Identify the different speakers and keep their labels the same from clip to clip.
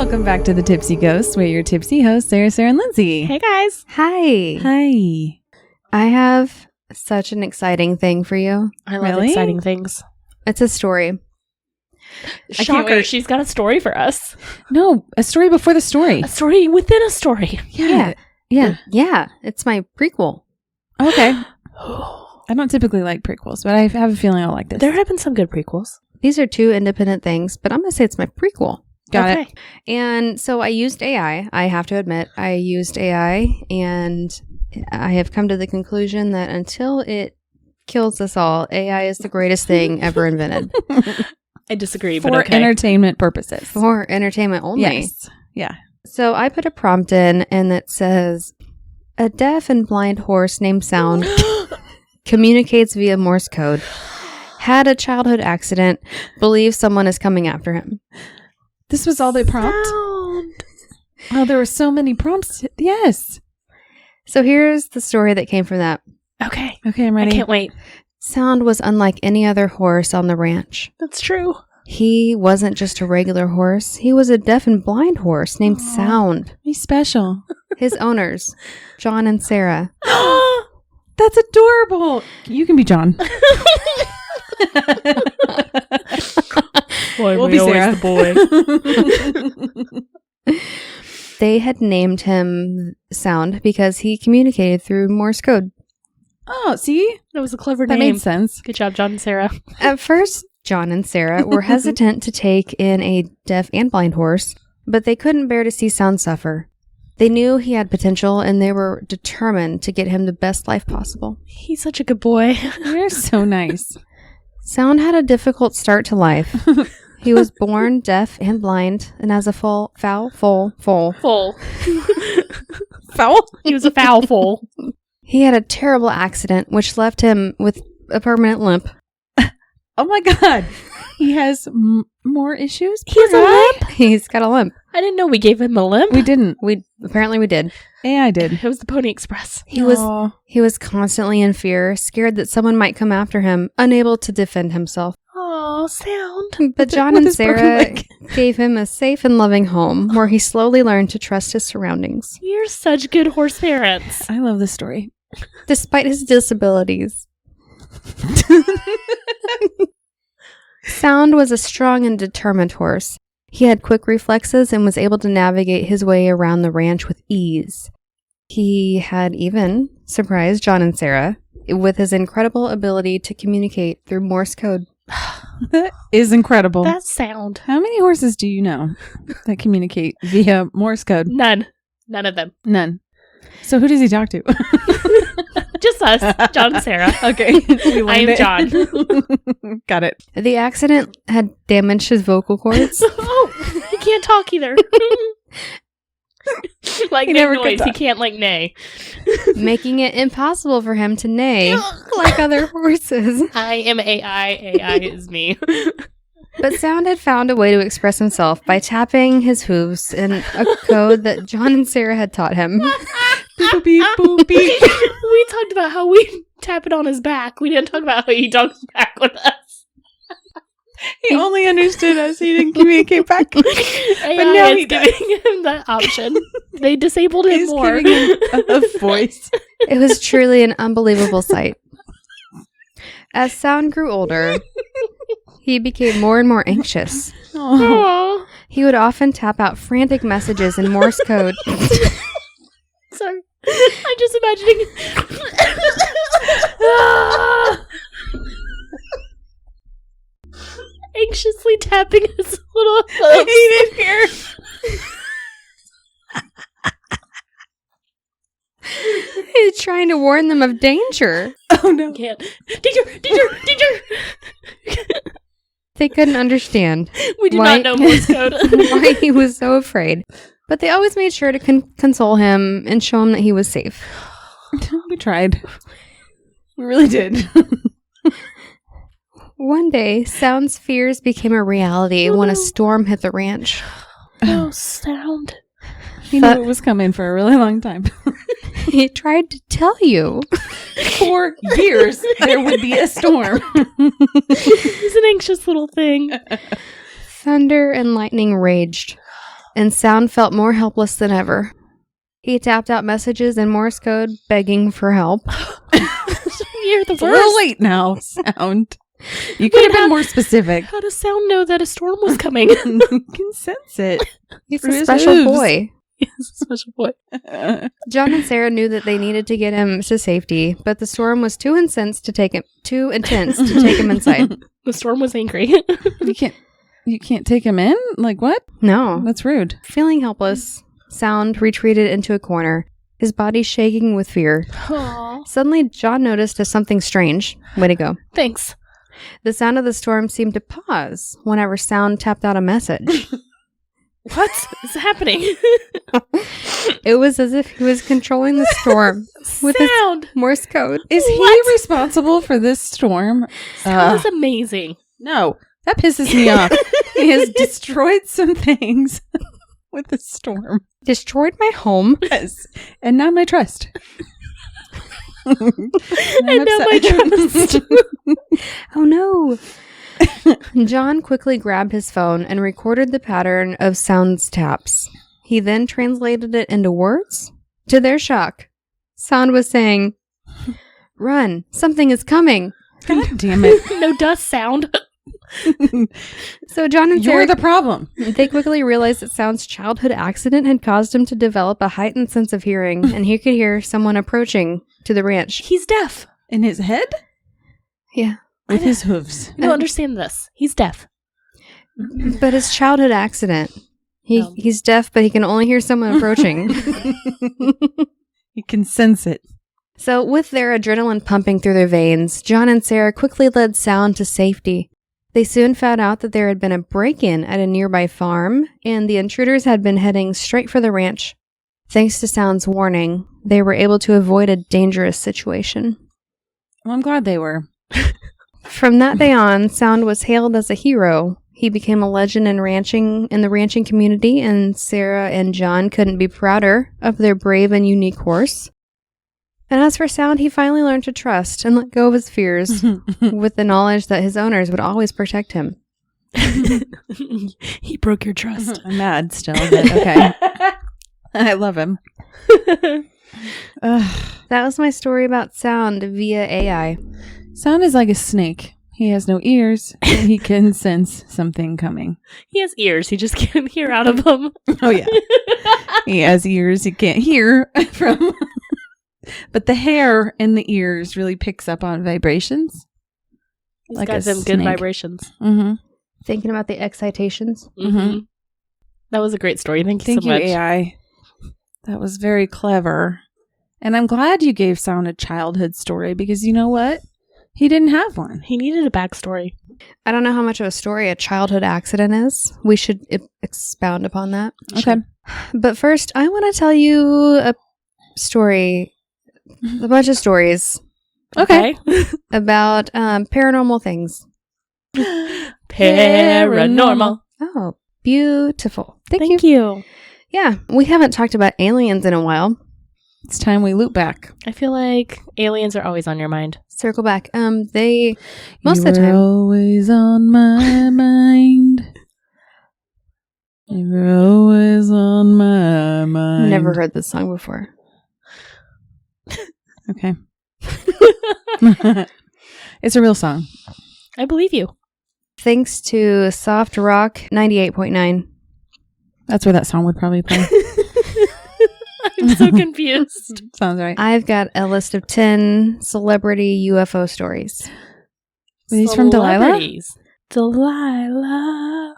Speaker 1: Welcome back to the Tipsy Ghosts. We're your tipsy hosts, Sarah, and Lindsay.
Speaker 2: Hey guys.
Speaker 3: Hi.
Speaker 1: Hi.
Speaker 3: I have such an exciting thing for you.
Speaker 2: I love
Speaker 1: Really?
Speaker 2: exciting things.
Speaker 3: It's a story.
Speaker 1: can't
Speaker 2: Shocker,
Speaker 1: wait.
Speaker 2: she's got a story for us.
Speaker 1: No, a story before the story.
Speaker 2: A story within a story.
Speaker 1: Yeah.
Speaker 3: Yeah. It's my prequel.
Speaker 1: Okay. I don't typically like prequels, but I have a feeling I'll like this.
Speaker 2: There have been some good prequels.
Speaker 3: These are two independent things, but I'm going to say it's my prequel.
Speaker 1: Got it.
Speaker 3: And so I used AI. I have to admit, I used AI, and I have come to the conclusion that until it kills us all, AI is the greatest thing ever invented.
Speaker 2: I disagree,
Speaker 1: For
Speaker 2: but okay.
Speaker 1: entertainment purposes.
Speaker 3: For entertainment only.
Speaker 1: Yes. Yeah.
Speaker 3: So I put a prompt in, and it says, a deaf and blind horse named Sound communicates via Morse code. Had a childhood accident. Believes someone is coming after him.
Speaker 1: This was all the prompt?
Speaker 2: Sound.
Speaker 1: Oh, there were so many prompts. Yes.
Speaker 3: So here's the story that came from that.
Speaker 2: Okay.
Speaker 1: Okay, I'm
Speaker 2: I
Speaker 1: ready.
Speaker 2: can't wait.
Speaker 3: Sound was unlike any other horse on the ranch.
Speaker 2: That's true.
Speaker 3: He wasn't just a regular horse. He was a deaf and blind horse named
Speaker 1: Aw.
Speaker 3: Sound.
Speaker 1: He's special.
Speaker 3: His owners, John and Sarah.
Speaker 1: That's adorable. You can be John.
Speaker 2: Boy,
Speaker 1: We'll
Speaker 2: we
Speaker 1: be
Speaker 2: always
Speaker 1: Sarah.
Speaker 2: the boy.
Speaker 3: They had named him Sound because he communicated through Morse code.
Speaker 1: Oh, see?
Speaker 2: That was a clever
Speaker 1: That
Speaker 2: name.
Speaker 1: made sense.
Speaker 2: Good job, John and Sarah.
Speaker 3: At first, John and Sarah were hesitant to take in a deaf and blind horse, but they couldn't bear to see Sound suffer. They knew he had potential, and they were determined to get him the best life possible.
Speaker 2: He's such a good boy.
Speaker 1: You're so nice.
Speaker 3: Sound had a difficult start to life. He was born deaf and blind, and as a foal.
Speaker 2: Full.
Speaker 1: Foul?
Speaker 2: He was a foul foal.
Speaker 3: He had a terrible accident, which left him with a permanent limp.
Speaker 1: Oh my God. He has more issues?
Speaker 2: He has a limp?
Speaker 3: He's got a limp.
Speaker 2: I didn't know we gave him a limp.
Speaker 1: We didn't.
Speaker 3: Apparently we did.
Speaker 1: AI did.
Speaker 2: It was the Pony Express.
Speaker 3: He was constantly in fear, scared that someone might come after him, unable to defend himself.
Speaker 2: Oh, Sound.
Speaker 3: But
Speaker 1: With
Speaker 3: John and
Speaker 1: his broken
Speaker 3: Sarah
Speaker 1: leg.
Speaker 3: gave him a safe and loving home where he slowly learned to trust his surroundings.
Speaker 2: You're such good horse parents.
Speaker 1: I love this story.
Speaker 3: Despite his disabilities, Sound was a strong and determined horse. He had quick reflexes and was able to navigate his way around the ranch with ease. He had even surprised John and Sarah with his incredible ability to communicate through Morse code.
Speaker 1: That is incredible.
Speaker 2: That's Sound.
Speaker 1: How many horses do you know that communicate via Morse code?
Speaker 2: None of them.
Speaker 1: None. So who does he talk to?
Speaker 2: Just us, John and Sarah.
Speaker 1: Okay.
Speaker 2: I am John.
Speaker 1: Got it.
Speaker 3: The accident had damaged his vocal cords.
Speaker 2: Oh, he can't talk either. Like
Speaker 1: He
Speaker 2: make
Speaker 1: never could
Speaker 2: noise. He
Speaker 1: talk.
Speaker 2: can't like neigh.
Speaker 3: making it impossible for him to neigh like other horses.
Speaker 2: I am AI. AI is me.
Speaker 3: But Sound had found a way to express himself by tapping his hooves in a code that John and Sarah had taught him.
Speaker 1: Beep, beep, boop, beep.
Speaker 2: We talked about how we tap it on his back. We didn't talk about how he talks back with us.
Speaker 1: He only understood us. He didn't communicate back.
Speaker 2: AI
Speaker 1: But now
Speaker 2: is
Speaker 1: he does.
Speaker 2: giving him that option. They disabled him
Speaker 1: He's
Speaker 2: more.
Speaker 1: giving him a voice.
Speaker 3: It was truly an unbelievable sight. As Sound grew older, he became more and more anxious.
Speaker 1: Oh.
Speaker 2: Aw.
Speaker 3: He would often tap out frantic messages in Morse code.
Speaker 2: Sorry. I'm just imagining. Anxiously tapping his little hooves.
Speaker 1: I didn't hear.
Speaker 3: He's trying to warn them of danger.
Speaker 1: Oh no.
Speaker 2: Can't. Danger!
Speaker 3: They couldn't understand
Speaker 2: We did
Speaker 3: Why-
Speaker 2: not know Morse code.
Speaker 3: why he was so afraid. But they always made sure to console him and show him that he was safe.
Speaker 1: We tried. We really did.
Speaker 3: One day, Sound's fears became a reality when a storm hit the ranch.
Speaker 2: No Sound.
Speaker 1: He knew it was coming for a really long time.
Speaker 3: He tried to tell you.
Speaker 1: For years, there would be a storm.
Speaker 2: He's an anxious little thing.
Speaker 3: Thunder and lightning raged. and Sound felt more helpless than ever. He tapped out messages in Morse code, begging for help.
Speaker 2: You're the
Speaker 1: It's a little
Speaker 2: worst.
Speaker 1: late now, Sound. You could have been more specific.
Speaker 2: How does Sound know that a storm was coming?
Speaker 1: You can sense it.
Speaker 3: He's
Speaker 1: Through
Speaker 3: a
Speaker 1: his
Speaker 3: special
Speaker 1: hooves.
Speaker 3: boy.
Speaker 2: He's a special boy.
Speaker 3: John and Sarah knew that they needed to get him to safety, but the storm was too intense to take him inside.
Speaker 2: The storm was angry.
Speaker 1: You can't take him in? Like what?
Speaker 3: No.
Speaker 1: That's rude.
Speaker 3: Feeling helpless, Sound retreated into a corner, his body shaking with fear.
Speaker 2: Aww.
Speaker 3: Suddenly, John noticed something strange. Way to go.
Speaker 2: Thanks.
Speaker 3: The sound of the storm seemed to pause whenever Sound tapped out a message.
Speaker 2: What is happening?
Speaker 3: It was as if he was controlling the storm with his
Speaker 2: Sound.
Speaker 3: Morse code.
Speaker 1: Is
Speaker 2: What?
Speaker 1: he responsible for this storm?
Speaker 2: Sound is amazing.
Speaker 1: No, that pisses me off. He has destroyed some things with the storm.
Speaker 3: Destroyed my home.
Speaker 1: Yes. And now my trust.
Speaker 2: And now my trust.
Speaker 3: Oh no. John quickly grabbed his phone and recorded the pattern of Sound's taps. He then translated it into words. To their shock, Sound was saying, "Run, something is coming."
Speaker 1: God damn it.
Speaker 2: No dust sound.
Speaker 3: So John and
Speaker 1: You're
Speaker 3: Sarah,
Speaker 1: the problem.
Speaker 3: they quickly realized that Sound's childhood accident had caused him to develop a heightened sense of hearing, and he could hear someone approaching to the ranch.
Speaker 2: He's deaf.
Speaker 1: In his head?
Speaker 3: Yeah.
Speaker 1: With his hooves.
Speaker 2: You don't understand this. He's deaf.
Speaker 3: But his childhood accident. He's deaf, but he can only hear someone approaching.
Speaker 1: You can sense it.
Speaker 3: So, with their adrenaline pumping through their veins, John and Sarah quickly led Sound to safety. They soon found out that there had been a break-in at a nearby farm, and the intruders had been heading straight for the ranch. Thanks to Sound's warning, they were able to avoid a dangerous situation.
Speaker 1: Well, I'm glad they were.
Speaker 3: From that day on, Sound was hailed as a hero. He became a legend in the ranching community, and Sarah and John couldn't be prouder of their brave and unique horse. And as for Sound, he finally learned to trust and let go of his fears with the knowledge that his owners would always protect him.
Speaker 2: He broke your trust.
Speaker 1: I'm mad still, but okay. I love him.
Speaker 3: That was my story about Sound via AI.
Speaker 1: Sound is like a snake. He has no ears. He can sense something coming.
Speaker 2: He has ears. He just can't hear out of them.
Speaker 1: Oh, yeah. He has ears. He can't hear from. But the hair in the ears really picks up on vibrations.
Speaker 2: He's
Speaker 1: Like
Speaker 2: got
Speaker 1: a
Speaker 2: them good
Speaker 1: snake.
Speaker 2: vibrations.
Speaker 1: Mm-hmm.
Speaker 3: Thinking about the excitations.
Speaker 2: Mm-hmm. That was a great story. Thank you
Speaker 1: Thank
Speaker 2: so
Speaker 1: you,
Speaker 2: much.
Speaker 1: AI. That was very clever. And I'm glad you gave Sound a childhood story because you know what? He didn't have one.
Speaker 2: He needed a backstory.
Speaker 3: I don't know how much of a story a childhood accident is. We should expound upon that.
Speaker 1: Okay.
Speaker 3: But first, I want to tell you a story, a bunch of stories
Speaker 1: Okay.
Speaker 3: about paranormal things.
Speaker 2: Paranormal.
Speaker 3: Oh, beautiful.
Speaker 2: Thank you.
Speaker 3: Yeah, we haven't talked about aliens in a while.
Speaker 1: It's time we loop back.
Speaker 2: I feel like aliens are always on your mind.
Speaker 3: Circle back. They most of the
Speaker 1: You were
Speaker 3: time.
Speaker 1: always on my mind. You were always on my mind.
Speaker 3: Never heard this song before.
Speaker 1: Okay. It's a real song.
Speaker 2: I believe you.
Speaker 3: Thanks to Soft Rock 98.9.
Speaker 1: That's where that song would probably play.
Speaker 2: I'm so confused.
Speaker 1: Sounds right.
Speaker 3: I've got a list of 10 celebrity UFO stories.
Speaker 1: Were these from Delilah?
Speaker 2: Celebrities. Delilah.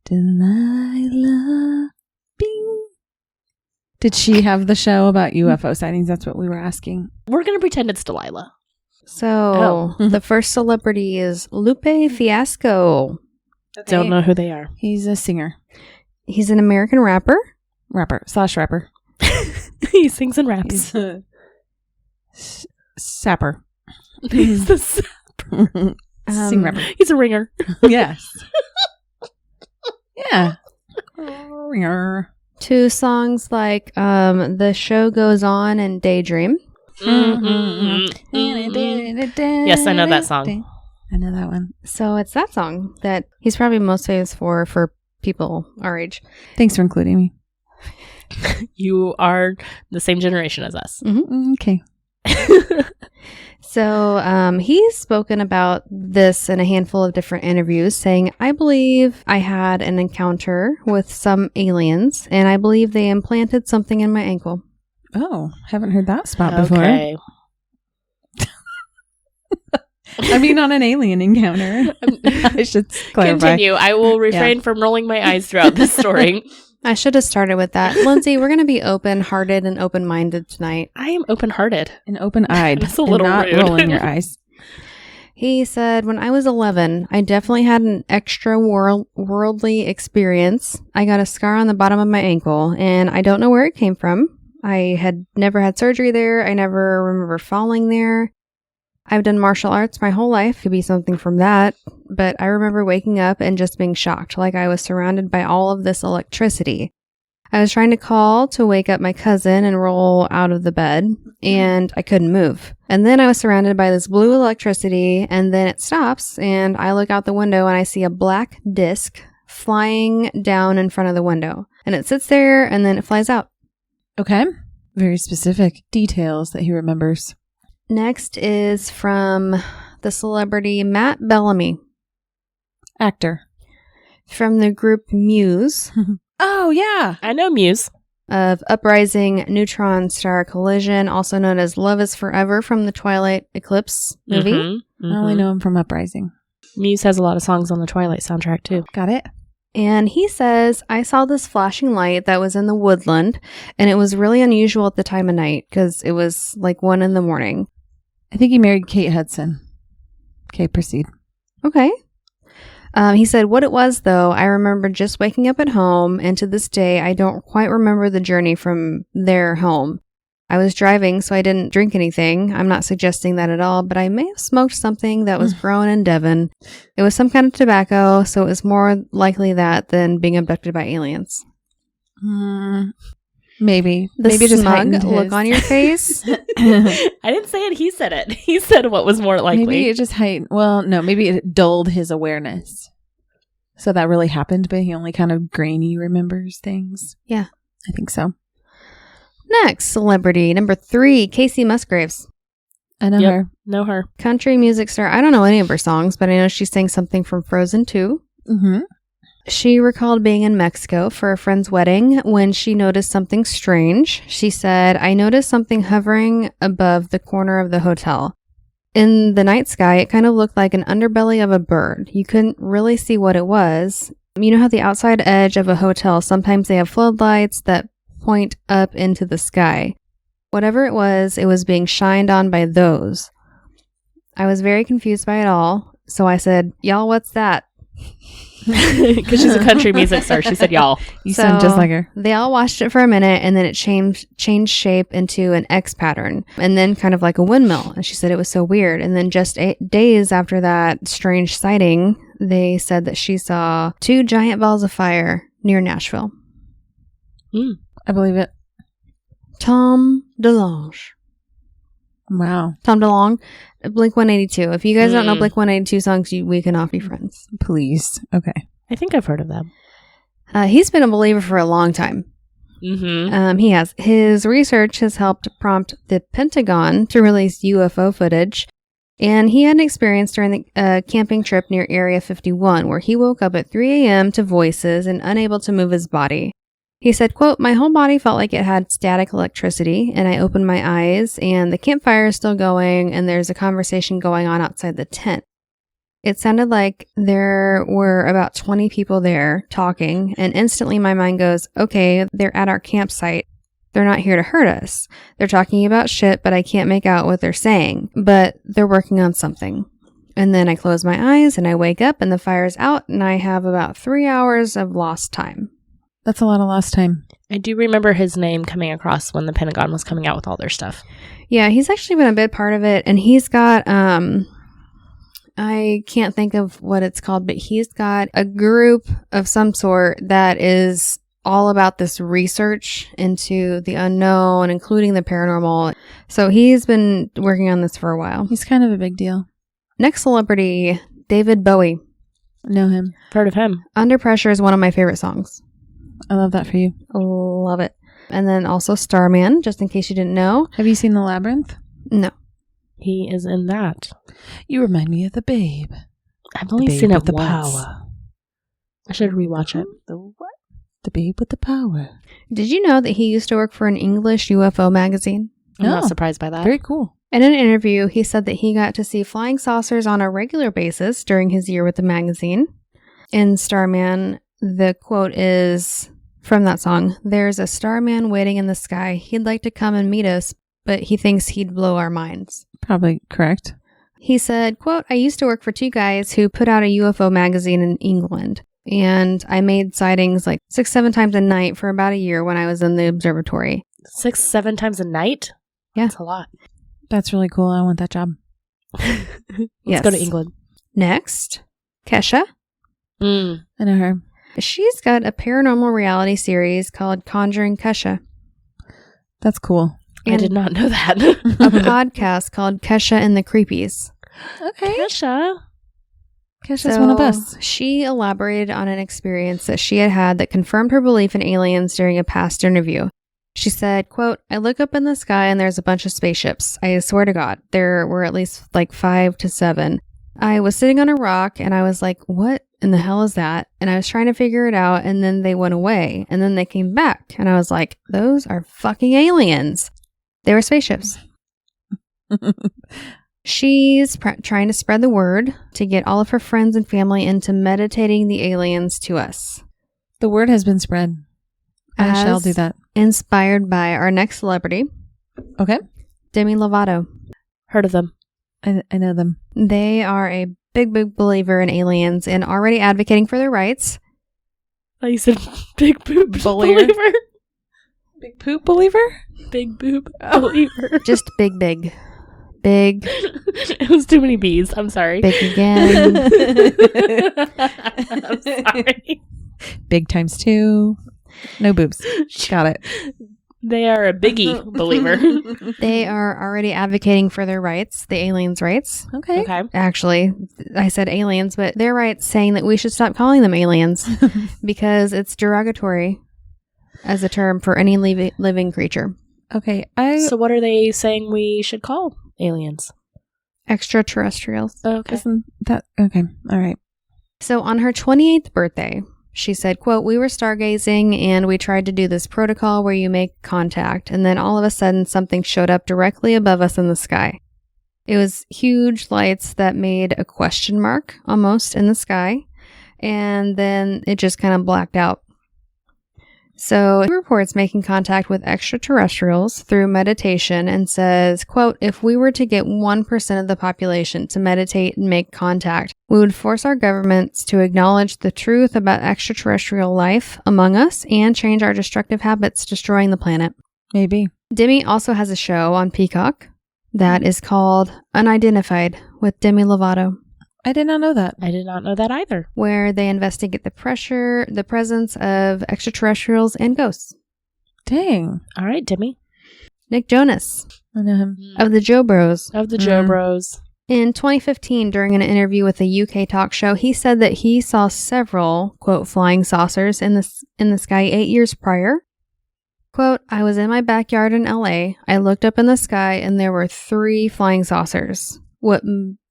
Speaker 1: Delilah. Bing. Did she have the show about UFO sightings? That's what we were asking.
Speaker 2: We're going to pretend it's Delilah.
Speaker 3: So, the first celebrity is Lupe Fiasco.
Speaker 2: Don't know who they are.
Speaker 1: He's a singer.
Speaker 3: He's an American rapper.
Speaker 1: Rapper.
Speaker 2: He sings and raps.
Speaker 1: He's a sapper.
Speaker 2: He's the sapper.
Speaker 1: Sing rapper.
Speaker 2: He's a ringer.
Speaker 1: Yes. Yeah. Ringer.
Speaker 3: 2 songs like The Show Goes On and Daydream.
Speaker 2: Yes, I know that song.
Speaker 1: I know that one.
Speaker 3: So it's that song that he's probably most famous for people our age.
Speaker 1: Thanks for including me.
Speaker 2: You are the same generation as us.
Speaker 1: Okay.
Speaker 3: So he's spoken about this in a handful of different interviews, saying, I believe I had an encounter with some aliens, and I believe they implanted something in my ankle.
Speaker 1: Oh, haven't heard that spot before.
Speaker 2: Okay.
Speaker 1: I mean, on an alien encounter. I should clarify.
Speaker 2: Continue. I will refrain from rolling my eyes throughout this story.
Speaker 3: I should have started with that. Lindsay, we're going to be open-hearted and open-minded tonight.
Speaker 2: I am open-hearted.
Speaker 1: And open-eyed.
Speaker 2: That's a little
Speaker 1: and not
Speaker 2: rude.
Speaker 1: rolling your eyes.
Speaker 3: He said, when I was 11, I definitely had an extra worldly experience. I got a scar on the bottom of my ankle, and I don't know where it came from. I had never had surgery there. I never remember falling there. I've done martial arts my whole life. Could be something from that. But I remember waking up and just being shocked, like I was surrounded by all of this electricity. I was trying to call to wake up my cousin and roll out of the bed, and I couldn't move. And then I was surrounded by this blue electricity, and then it stops, and I look out the window and I see a black disc flying down in front of the window. And it sits there, and then it flies out.
Speaker 1: Okay. Very specific details that he remembers.
Speaker 3: Next is from the celebrity Matt Bellamy.
Speaker 1: Actor.
Speaker 3: From the group Muse
Speaker 1: Oh, yeah.
Speaker 2: I know Muse.
Speaker 3: of Uprising Neutron Star Collision, also known as Love is Forever from the Twilight Eclipse movie.
Speaker 2: Mm-hmm.
Speaker 1: I only know him from Uprising.
Speaker 2: Muse has a lot of songs on the Twilight soundtrack, too.
Speaker 1: Got it?
Speaker 3: And he says, I saw this flashing light that was in the woodland, and it was really unusual at the time of night because it was like 1 a.m.
Speaker 1: I think he married Kate Hudson. Okay, proceed.
Speaker 3: Okay. He said, what it was, though, I remember just waking up at home, and to this day, I don't quite remember the journey from there home. I was driving, so I didn't drink anything. I'm not suggesting that at all, but I may have smoked something that was grown in Devon. It was some kind of tobacco, so it was more likely that than being abducted by aliens.
Speaker 1: Maybe.
Speaker 3: The
Speaker 1: Maybe just
Speaker 3: smug
Speaker 1: heightened
Speaker 3: look
Speaker 1: his.
Speaker 3: on your face.
Speaker 2: I didn't say it. He said it. He said what was more likely.
Speaker 1: Maybe it just heightened. Well, no, maybe it dulled his awareness. So that really happened, but he only kind of grainy remembers things.
Speaker 3: Yeah.
Speaker 1: I think so.
Speaker 3: Next, celebrity, number 3, Casey Musgraves.
Speaker 1: I know
Speaker 2: Yep.
Speaker 1: her.
Speaker 2: Know her.
Speaker 3: Country music star. I don't know any of her songs, but I know she sang something from Frozen 2.
Speaker 1: Mm-hmm.
Speaker 3: She recalled being in Mexico for a friend's wedding when she noticed something strange. She said, I noticed something hovering above the corner of the hotel. In the night sky, it kind of looked like an underbelly of a bird. You couldn't really see what it was. You know how the outside edge of a hotel, sometimes they have floodlights that point up into the sky. Whatever it was being shined on by those. I was very confused by it all, so I said, y'all, what's that?
Speaker 2: Because she's a country music star. She said, y'all.
Speaker 1: You sound just like her.
Speaker 3: They all watched it for a minute, and then it changed shape into an X pattern, and then kind of like a windmill. And she said it was so weird. And then just 8 days after that strange sighting, they said that she saw 2 giant balls of fire near Nashville.
Speaker 1: I believe it.
Speaker 3: Tom DeLonge.
Speaker 1: Wow.
Speaker 3: Tom DeLonge, Blink-182. If you guys don't know Blink-182 songs, we can all be friends.
Speaker 1: Please. Okay.
Speaker 2: I think I've heard of them.
Speaker 3: He's been a believer for a long time.
Speaker 2: Mm-hmm.
Speaker 3: He has. His research has helped prompt the Pentagon to release UFO footage. And he had an experience during the camping trip near Area 51 where he woke up at 3 a.m. to voices and unable to move his body. He said, quote, my whole body felt like it had static electricity, and I opened my eyes, and the campfire is still going, and there's a conversation going on outside the tent. It sounded like there were about 20 people there talking, and instantly my mind goes, okay, they're at our campsite. They're not here to hurt us. They're talking about shit, but I can't make out what they're saying, but they're working on something. And then I close my eyes, and I wake up, and the fire's out, and I have about 3 hours of lost time.
Speaker 1: That's a lot of lost time.
Speaker 2: I do remember his name coming across when the Pentagon was coming out with all their stuff.
Speaker 3: Yeah, he's actually been a big part of it, and he's got, I can't think of what it's called, but he's got a group of some sort that is all about this research into the unknown, including the paranormal. So he's been working on this for a while.
Speaker 1: He's kind of a big deal.
Speaker 3: Next celebrity, David Bowie.
Speaker 1: Know him.
Speaker 2: Heard of him.
Speaker 3: Under Pressure is one of my favorite songs.
Speaker 1: I love that for you.
Speaker 3: Love it. And then also Starman, just in case you didn't know.
Speaker 1: Have you seen The Labyrinth?
Speaker 3: No.
Speaker 2: He is in that.
Speaker 1: You remind me of the Babe.
Speaker 2: I've only
Speaker 1: Babe
Speaker 2: seen it
Speaker 1: with the
Speaker 2: once.
Speaker 1: power.
Speaker 2: I should rewatch it.
Speaker 1: The what? The Babe with the power.
Speaker 3: Did you know that he used to work for an English UFO magazine?
Speaker 2: I'm
Speaker 1: No.
Speaker 2: not surprised by that.
Speaker 1: Very cool.
Speaker 3: In an interview, he said that he got to see flying saucers on a regular basis during his year with the magazine. In Starman, the quote is from that song, "There's a starman waiting in the sky. He'd like to come and meet us, but he thinks he'd blow our minds."
Speaker 1: Probably correct.
Speaker 3: He said, quote, "I used to work for two guys who put out a UFO magazine in England, and I made sightings like 6-7 times a night for about a year when I was in the observatory."
Speaker 2: 6-7 times a night?
Speaker 3: Yeah.
Speaker 2: That's a lot.
Speaker 1: That's really cool. I want that job.
Speaker 2: Let's go to England.
Speaker 3: Next, Kesha.
Speaker 1: I know her.
Speaker 3: She's got a paranormal reality series called Conjuring Kesha.
Speaker 1: That's cool.
Speaker 2: I did not know that.
Speaker 3: A podcast called Kesha and the Creepies.
Speaker 1: Okay.
Speaker 2: Kesha.
Speaker 1: Kesha's one of us.
Speaker 3: She elaborated on an experience that she had had that confirmed her belief in aliens during a past interview. She said, quote, "I look up in the sky and there's a bunch of spaceships. I swear to God, there were at least like 5 to 7. I was sitting on a rock and I was like, what in the hell is that? And I was trying to figure it out, and then they went away and then they came back and I was like, those are fucking aliens. They were spaceships." She's trying to spread the word to get all of her friends and family into meditating the aliens to us.
Speaker 1: The word has been spread. I shall do that.
Speaker 3: Inspired by our next celebrity.
Speaker 1: Okay.
Speaker 3: Demi Lovato.
Speaker 2: Heard of them.
Speaker 1: I know them.
Speaker 3: They are a big believer in aliens and already advocating for their rights.
Speaker 2: I said big boob
Speaker 1: Believer.
Speaker 2: believer.
Speaker 1: Big poop believer?
Speaker 2: Big boob believer.
Speaker 3: Just big. Big.
Speaker 2: It was too many B's. I'm sorry.
Speaker 3: Big again.
Speaker 2: I'm sorry.
Speaker 1: Big times 2. No boobs. Got it.
Speaker 2: They are a biggie believer.
Speaker 3: They are already advocating for their rights, the aliens' rights.
Speaker 1: Okay.
Speaker 2: Okay.
Speaker 3: Actually, I said aliens, but their rights saying that we should stop calling them aliens because it's derogatory as a term for any living creature.
Speaker 1: Okay.
Speaker 2: So what are they saying we should call aliens?
Speaker 3: Extraterrestrials.
Speaker 2: Okay.
Speaker 1: Isn't that okay? All right.
Speaker 3: So on her 28th birthday, she said, quote, "We were stargazing and we tried to do this protocol where you make contact, and then all of a sudden something showed up directly above us in the sky. It was huge lights that made a question mark almost in the sky, and then it just kind of blacked out. So he reports making contact with extraterrestrials through meditation and says, quote, "If we were to get 1% of the population to meditate and make contact, we would force our governments to acknowledge the truth about extraterrestrial life among us and change our destructive habits, destroying the planet."
Speaker 1: Maybe.
Speaker 3: Demi also has a show on Peacock that is called Unidentified with Demi Lovato,
Speaker 1: I did not know that.
Speaker 2: I did not know that either.
Speaker 3: where they investigate the presence of extraterrestrials and ghosts.
Speaker 1: Dang.
Speaker 2: All right, Demi.
Speaker 3: Nick Jonas
Speaker 1: I know him.
Speaker 3: of the Joe Bros.
Speaker 2: Of the Joe Bros.
Speaker 3: In 2015, during an interview with a UK talk show, he said that he saw several, quote, flying saucers in the sky 8 years prior. Quote, "I was in my backyard in LA. I looked up in the sky and there were 3 flying saucers. What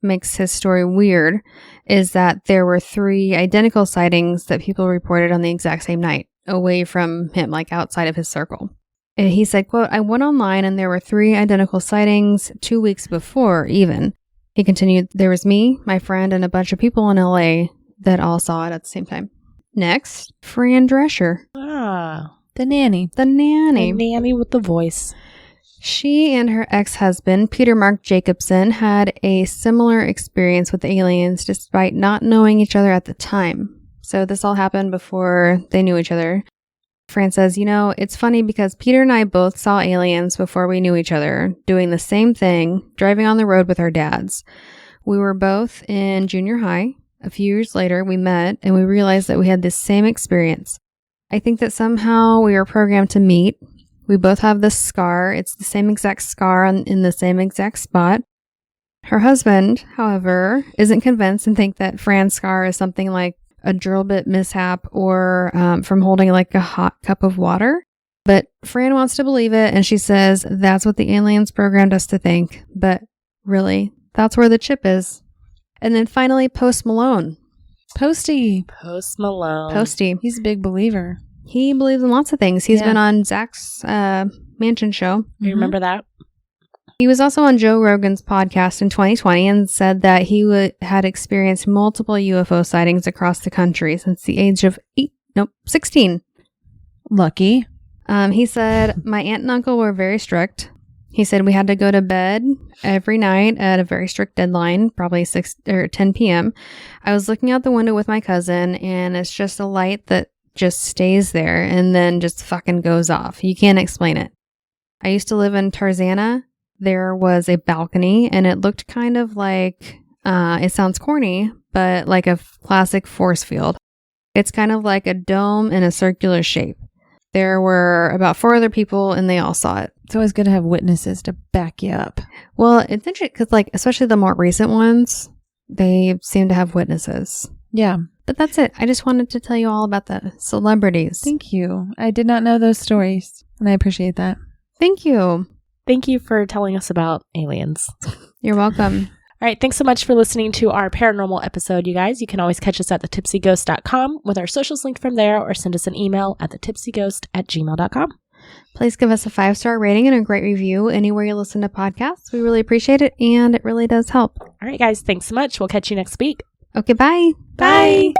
Speaker 3: makes his story weird is that there were 3 identical sightings that people reported on the exact same night, away from him, like outside of his circle. And he said, quote, "I went online and there were 3 identical sightings 2 weeks before even." He continued, "There was me, my friend, and a bunch of people in LA that all saw it at the same time." Next, Fran Drescher,
Speaker 2: Ah.
Speaker 1: The nanny.
Speaker 3: the nanny.
Speaker 2: The nanny with the voice.
Speaker 3: She and her ex-husband, Peter Mark Jacobson, had a similar experience with aliens despite not knowing each other at the time. So this all happened before they knew each other. Fran says, "It's funny because Peter and I both saw aliens before we knew each other, doing the same thing, driving on the road with our dads. We were both in junior high. A few years later, we met and we realized that we had this same experience. I think that somehow we were programmed to meet. We both have this scar. It's the same exact scar in the same exact spot. Her husband, however, isn't convinced and think that Fran's scar is something like a drill bit mishap or from holding like a hot cup of water. But Fran wants to believe it, and she says that's what the aliens programmed us to think. But really, that's where the chip is. And then finally, Post Malone.
Speaker 1: Posty.
Speaker 2: Post Malone.
Speaker 3: Posty.
Speaker 1: He's a big believer.
Speaker 3: He believes in lots of things. He's been on Zach's mansion show.
Speaker 2: You remember that?
Speaker 3: He was also on Joe Rogan's podcast in 2020 and said that he had experienced multiple UFO sightings across the country since the age of 16.
Speaker 1: Lucky.
Speaker 3: He said, my aunt and uncle were very strict. He said we had to go to bed every night at a very strict deadline, probably 6 or 10 p.m. I was looking out the window with my cousin, and it's just a light that just stays there and then just fucking goes off. You can't explain it. I used to live in Tarzana. There was a balcony, and it looked kind of like, it sounds corny, but like a classic force field. It's kind of like a dome in a circular shape. There were about 4 other people, and they all saw it.
Speaker 1: It's always good to have witnesses to back you up.
Speaker 3: Well, it's interesting because, like, especially the more recent ones, they seem to have witnesses.
Speaker 1: Yeah.
Speaker 3: But that's it. I just wanted to tell you all about the celebrities.
Speaker 1: Thank you. I did not know those stories, and I appreciate that.
Speaker 3: Thank you.
Speaker 2: Thank you for telling us about aliens.
Speaker 3: You're welcome.
Speaker 2: All right, thanks so much for listening to our paranormal episode, you guys. You can always catch us at thetipsyghost.com with our socials linked from there, or send us an email at thetipsyghost@gmail.com.
Speaker 3: Please give us a 5-star rating and a great review anywhere you listen to podcasts. We really appreciate it, and it really does help.
Speaker 2: All right, guys, thanks so much. We'll catch you next week.
Speaker 3: Okay, bye.
Speaker 2: Bye.